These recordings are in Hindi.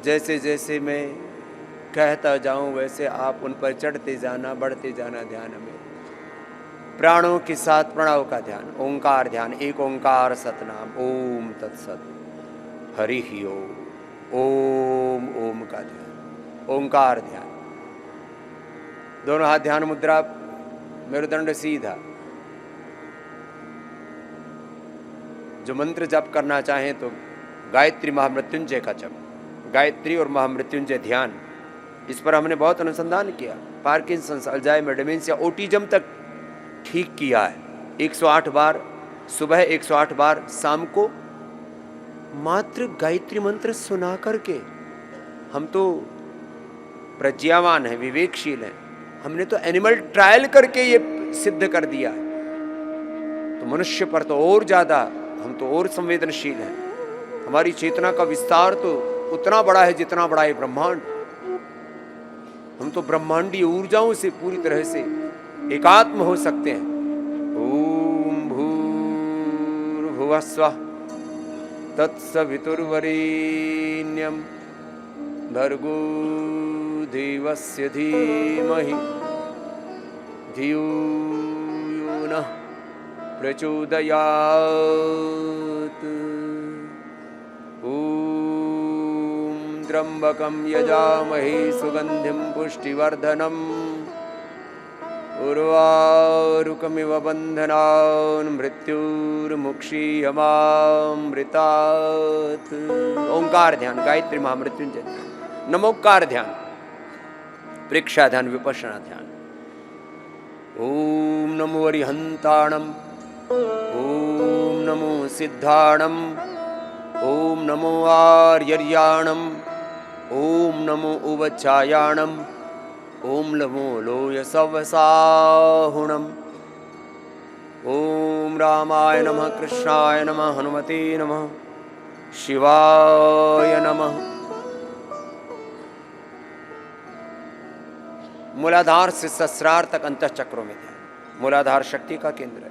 जैसे जैसे मैं कहता जाऊं वैसे आप उन पर चढ़ते जाना, बढ़ते जाना ध्यान में। प्राणों के साथ प्रणव का ध्यान, ओंकार ध्यान, एक ओंकार सतनाम, ओम तत्सत, हरि ही ओम, ओम का ध्यान, ओंकार ध्यान। दोनों हाथ ध्यान मुद्रा, मेरुदंड सीधा। जो मंत्र जप करना चाहें तो गायत्री महामृत्युंजय का जप, गायत्री और महामृत्युंजय ध्यान, इस पर हमने बहुत अनुसंधान किया। पार्किंसंस, अल्जाइमर, डिमेंशिया, ओटिज्म तक ठीक किया है। 108 बार सुबह, 108 बार शाम को, मात्र गायत्री मंत्र सुना करके। हम तो प्रज्ञावान हैं, विवेकशील हैं, हमने तो एनिमल ट्रायल करके ये सिद्ध कर दिया है। तो मनुष्य पर तो और ज्यादा, हम तो और संवेदनशील हैं। हमारी चेतना का विस्तार तो उतना बड़ा है जितना बड़ा है ब्रह्मांड। हम तो ब्रह्मांडीय ऊर्जाओं से पूरी तरह से एकात्म हो सकते हैं। ओम भूर्भुवः स्वः तत्सवितुर्वरेण्यं भर्गो देवस्य धीमहि धियो यो नः प्रचोदयात्। ओम त्र्यंबकं यजामहे सुगंधिं पुष्टिवर्धनम् उर्वारुकमिव बन्धनान् मृत्युर्मुक्षीयमामृतात्। ओंकार ध्यान, गायत्री महामृत्युंजय ध्यान, नमोकार ध्यान, प्रेक्षा ध्यान, विपश्यना ध्यान। ओम नमो अरिहंताणम्, ओम नमो सिद्धाणम्, ओम नमो आर्यर्याणम्, ओम नमो उवचायाणम्, ओम नमो लोयसवसाहुणम्। ओम रामाय नमः, कृष्णाय नमः, हनुमते नमः, शिवाय नमः। मूलाधार से सहस्रार तक अंतःचक्रों में ध्यान। मूलाधार शक्ति का केंद्र है,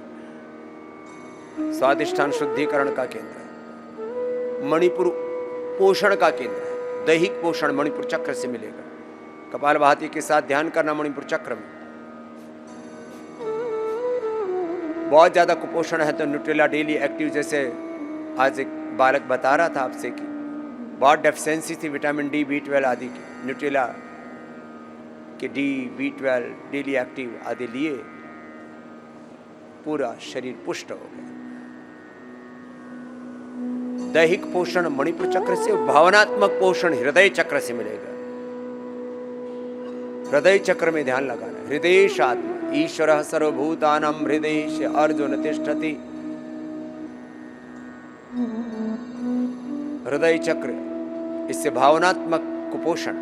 स्वादिष्ठान शुद्धिकरण का केंद्र है, मणिपुर पोषण का केंद्र है। दैहिक पोषण मणिपुर चक्र से मिलेगा। कपालभाति के साथ ध्यान करना मणिपुर चक्र में। बहुत ज्यादा कुपोषण है तो न्यूट्रेला डेली एक्टिव, जैसे आज एक बालक बता रहा था आपसे कि बहुत डेफिशिएंसी थी विटामिन डी, B12 आदि की। न्यूट्रेला के डी, B12, डेली एक्टिव आदि लिए पूरा शरीर पुष्ट हो गया। दैहिक पोषण मणिपुर चक्र से, भावनात्मक पोषण हृदय चक्र से मिलेगा। हृदय चक्र में ध्यान लगाना। हृदयेशात्मा ईश्वरः सर्वभूतानां हृदयेश अर्जुन तिष्ठति। हृदय चक्र, इससे भावनात्मक कुपोषण,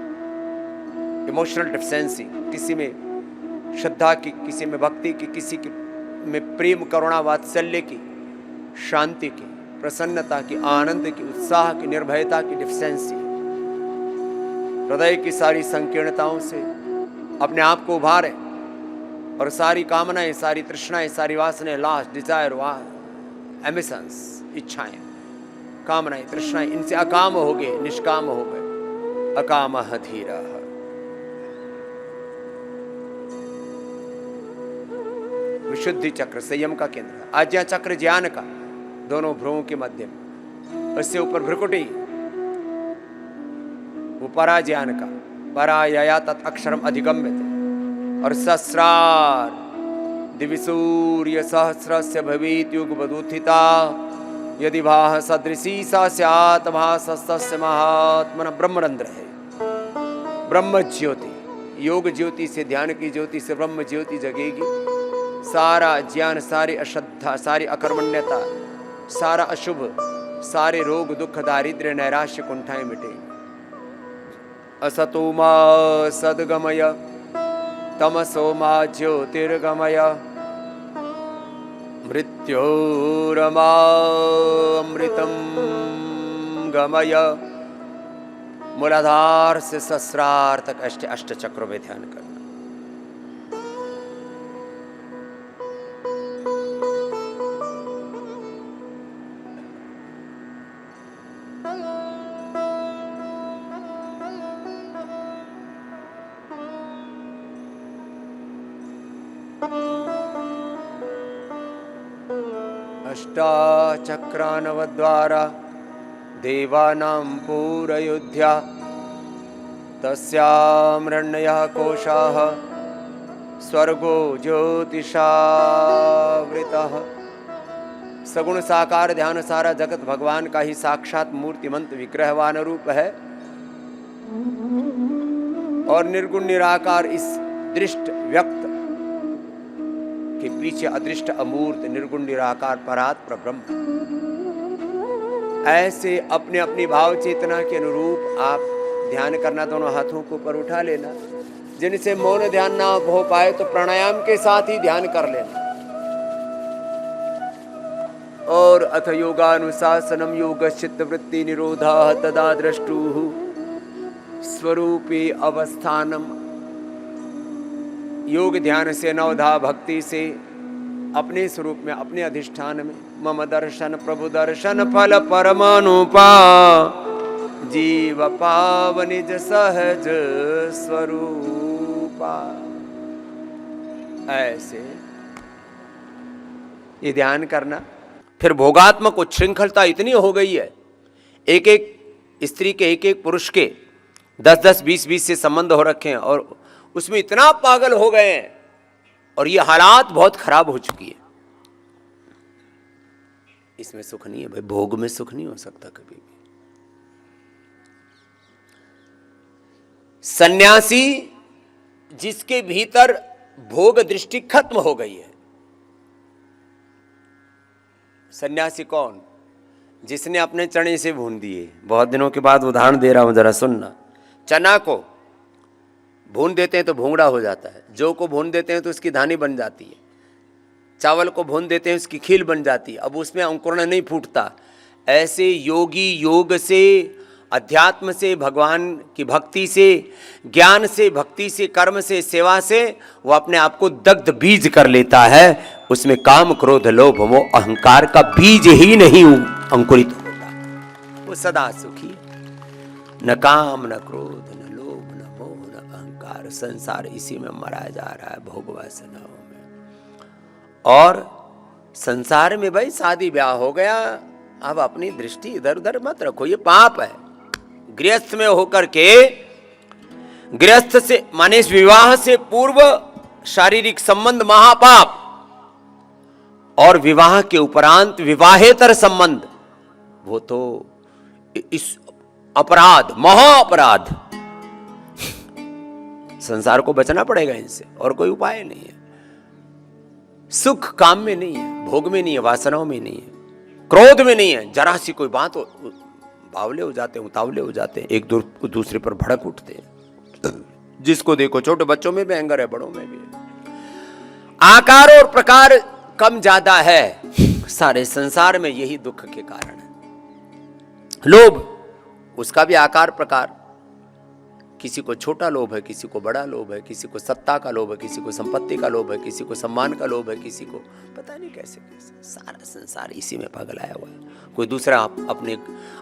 इमोशनल डेफिशिएंसी, किसी में श्रद्धा की, किसी में भक्ति की, किसी की में प्रेम, करुणा, वात्सल्य की, शांति की, प्रसन्नता की, आनंद की, उत्साह की, निर्भयता की डेफिशिएंसी, हृदय की सारी संकीर्णताओं से अपने आप को उभारे और सारी कामनाएं, सारी तृष्णाएं, सारी वासनाएं, लास्ट डिजायर, एम्बिशंस, इच्छाएं, कामनाएं, तृष्णाएं, इनसे अकाम हो गए, निष्काम हो गए। अकामः धीरः। विशुद्धि चक्र संयम का केंद्र है। आज्ञा चक्र ज्ञान का, दोनों भ्रुवों के मध्य में, उससे ऊपर भ्रुकुटी, वो परा ज्ञान का, परायया तत् अक्षरम अधिगम्यते। और सहस्रार दिविसूर्य सहस्रस्य भवेत् युगपदुत्थिता यदि भाः सदृशी सा स्यात् भासस्तस्य महात्मनः। ब्रह्मरंध्र है, ब्रह्म ज्योति, योग ज्योति से, ध्यान की ज्योति से ब्रह्म ज्योति जगेगी। सारा ज्ञान, सारी अश्रद्धा, सारी अकर्मण्यता, सारा अशुभ, सारे रोग, दुख, दारिद्र्य, नैराश्य, कुंठाएं मिटेंगी। असतो मा सद्गमय तमसो मा ज्योतिर्गमय मृत्योरमामृतं गमय। मूलाधार से सहस्रार तक अष्ट चक्रों में ध्यान करना। अष्टाचक्रानवद्वारा देवानां पूरयोध्या तस्यामृण्यः कोशाः स्वर्गो ज्योतिषावृतः। सगुण साकार ध्यान सारा जगत भगवान का ही साक्षात मूर्तिमंत विग्रहवान रूप है और निर्गुण निराकार इस दृष्ट व्यक्त के पीछे अदृष्ट अमूर्त निर्गुण निराकार परात्पर ब्रह्म। ऐसे अपने अपनी भाव चेतना के अनुरूप आप ध्यान करना, दोनों हाथों को ऊपर उठा लेना। जिनसे मौन ध्यान ना हो पाए तो प्राणायाम के साथ ही ध्यान कर लेना। और अथ योगानुशासनम योगश्चित्त वृत्ति निरोधः तदा द्रष्टुः स्वरूपे अवस्थानम। योग ध्यान से नवधा भक्ति से अपने स्वरूप में अपने अधिष्ठान में मम दर्शन प्रभु दर्शन फल परमानुपा जीव पाव निज सहज स्वरूपा। ऐसे ये ध्यान करना। फिर भोगात्मक उच्छृंखलता इतनी हो गई है, एक एक स्त्री के एक एक पुरुष के 10-10 20-20 से संबंध हो रखे हैं और उसमें इतना पागल हो गए हैं और ये हालात बहुत खराब हो चुकी है। इसमें सुख नहीं है भाई, भोग में सुख नहीं हो सकता कभी भी। सन्यासी जिसके भीतर भोग दृष्टि खत्म हो गई है। सन्यासी कौन? जिसने अपने चने से भून दिए। बहुत दिनों के बाद उदाहरण दे रहा हूं, जरा सुनना। चना को भून देते हैं तो भूंगड़ा हो जाता है, जौ को भून देते हैं तो उसकी धानी बन जाती है, चावल को भून देते हैं उसकी खील बन जाती है, अब उसमें अंकुरण नहीं फूटता। ऐसे योगी योग से, अध्यात्म से, भगवान की भक्ति से, ज्ञान से, भक्ति से, कर्म से, सेवा से वो अपने आप को दग्ध बीज कर लेता है। उसमें काम क्रोध लोभ मोह अहंकार का बीज ही नहीं अंकुरित होता। वो सदा सुखी, न काम न क्रोध न लोभ न मोह न अहंकार। संसार इसी में मरा जा रहा है, भोग वासनाओं में। और संसार में भाई शादी ब्याह हो गया, अब अपनी दृष्टि इधर उधर मत रखो, ये पाप है। गृहस्थ में होकर के, गृहस्थ से माने विवाह से पूर्व शारीरिक संबंध महापाप, और विवाह के उपरांत विवाहेतर संबंध वो तो इस अपराध, महाअपराध। संसार को बचना पड़ेगा इनसे, और कोई उपाय नहीं है। सुख काम में नहीं है, भोग में नहीं है, वासनाओं में नहीं है, क्रोध में नहीं है। जरा सी कोई बात हो बावले हो जाते हैं, उतावले हो जाते हैं, एक दूसरे पर भड़क उठते हैं। जिसको देखो, छोटे बच्चों में भी एंगर है, बड़ों में भी है। आकार और प्रकार कम ज्यादा है, सारे संसार में यही दुख के कारण है। लोभ, उसका भी आकार प्रकार, किसी को छोटा लोभ है, किसी को बड़ा लोभ है, किसी को सत्ता का लोभ है, किसी को संपत्ति का लोभ है, किसी को सम्मान का लोभ है, किसी को पता नहीं कैसे कैसे। सारा संसार इसी में पगलाया हुआ है। कोई दूसरा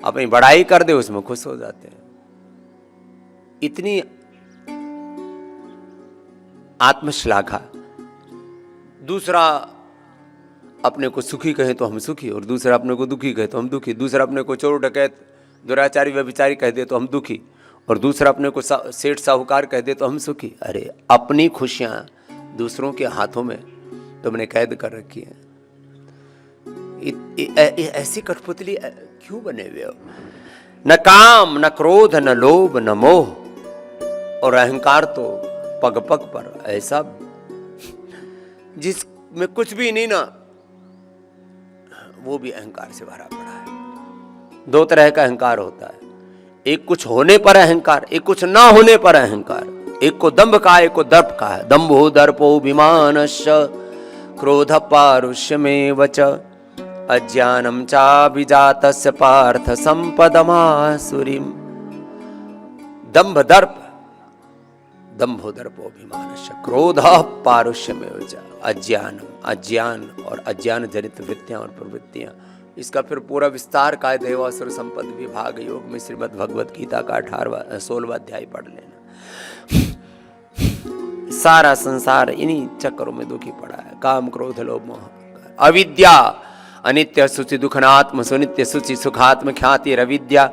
अपनी बड़ाई कर दे, उसमें खुश हो जाते हैं। इतनी आत्मश्लाघा। दूसरा अपने को सुखी कहे तो हम सुखी, और दूसरा अपने को दुखी कहे तो हम दुखी। दूसरा अपने को चोर डकैत दुराचारी व्यभिचारी कह दे तो हम दुखी, और दूसरा अपने को सेठ साहूकार कह दे तो हम सुखी। अरे अपनी खुशियां दूसरों के हाथों में तुमने कैद कर रखी है। ऐसी कठपुतली क्यों बने हुए हो? न काम न क्रोध न लोभ न मोह, और अहंकार तो पग पग पर ऐसा, जिसमें कुछ भी नहीं ना, वो भी अहंकार से भरा पड़ा है। दो तरह का अहंकार होता है, एक कुछ होने पर अहंकार, एक कुछ ना होने पर अहंकार। एक को दंभ का, एक को दर्प का है। दंभो दर्पो विमानश्च क्रोध पारुष्यमेव च अज्ञानम चाभिजातस्य पार्थ संपदमासुरीम। दंभ दर्प, दंभो दर्पोभिमानश्च क्रोध पारुष्यमेव च अज्ञानम, अज्ञान और अज्ञान जनित वृत्तियां और प्रवृत्तियां। इसका फिर पूरा विस्तार का देवासुर संपद विभाग योग में श्रीमद् भगवत गीता का 16वां अध्याय पढ़ लेना। सारा संसार इन्हीं चक्करों में दुखी पड़ा है। काम क्रोध लोभ मोह, अविद्या अनित्य सुचि दुखनात्म सुनित्य सुचि सुखात्म ख्याति अविद्या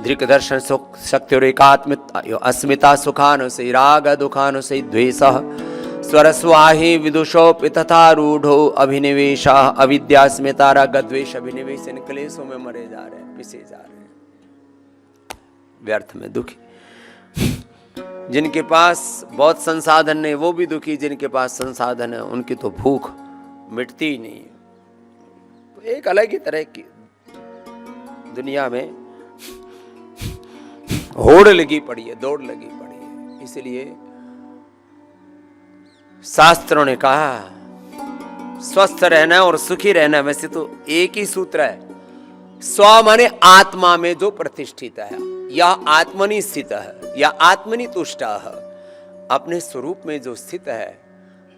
दृक दर्शन सुख शक्ति और एकात्म अस्मिता सुखानुसई राग दुखानुसई द्वेष स्वरस्वाही विदुषोपि तथा रूढ़ो अभिनिवेश अविद्या स्मिता राग द्वेष अभिनिवेश, इन क्लेशों में मरे जा रहे हैं, पिसे जा रहे हैं, व्यर्थ में दुखी। जिनके पास बहुत संसाधन नहीं वो भी दुखी, जिनके पास संसाधन है उनकी तो भूख मिटती ही नहीं। तो एक अलग ही तरह की दुनिया में होड़ लगी पड़ी है, दौड़ लगी पड़ी है। इसलिए शास्त्रों ने कहा स्वस्थ रहना और सुखी रहना, वैसे तो एक ही सूत्र है, स्व माने आत्मा में जो प्रतिष्ठित है, या आत्मनि स्थित है, या आत्मनि तुष्ट है, अपने स्वरूप में जो स्थित है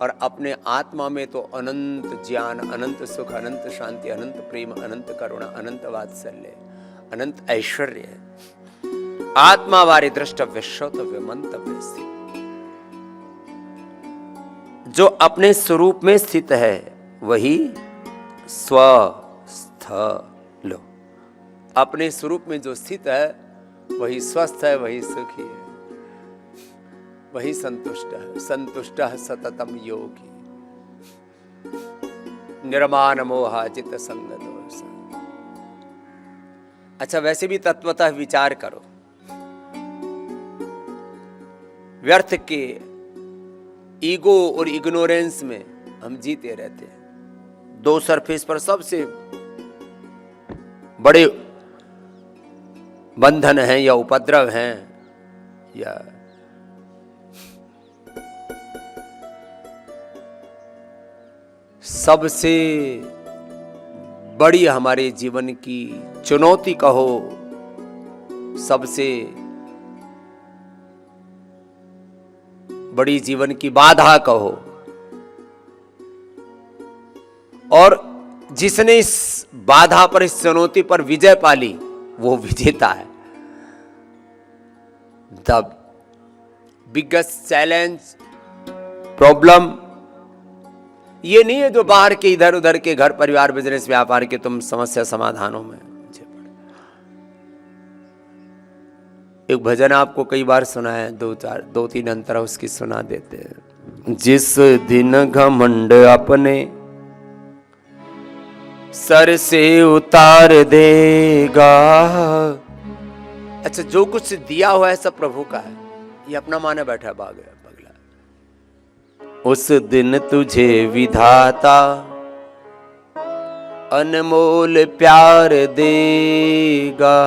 और अपने आत्मा में तो अनंत ज्ञान, अनंत सुख, अनंत शांति, अनंत प्रेम, अनंत करुणा, अनंत वात्सल्य, अनंत ऐश्वर्य है। आत्मा वारे द्रष्टव्य श्रोतव्य मंतव्य स्थित, जो अपने स्वरूप में स्थित है वही स्वस्थ लो। अपने स्वरूप में जो स्थित है वही स्वस्थ है, वही सुखी है, वही संतुष्ट है। संतुष्ट सततम योगी निर्माण मोहा चित्त संग दोष। अच्छा, वैसे भी तत्वतः विचार करो, व्यर्थ के ईगो और इग्नोरेंस में हम जीते रहते हैं। दो सरफेस पर सबसे बड़े बंधन हैं या उपद्रव हैं या सबसे बड़ी हमारे जीवन की चुनौती कहो, सबसे बड़ी जीवन की बाधा कहो, और जिसने इस बाधा पर, इस चुनौती पर विजय पाली वो विजेता है। द बिगेस्ट चैलेंज प्रॉब्लम ये नहीं है जो बाहर के इधर उधर के घर परिवार बिजनेस व्यापार के तुम समस्या समाधानों में। एक भजन आपको कई बार सुना है, दो तीन अंतरा उसकी सुना देते हैं। जिस दिन घमंड अपने सर से उतार देगा। अच्छा, जो कुछ दिया हुआ है सब प्रभु का है, ये अपना माने बैठा बगला। उस दिन तुझे विधाता अनमोल प्यार देगा।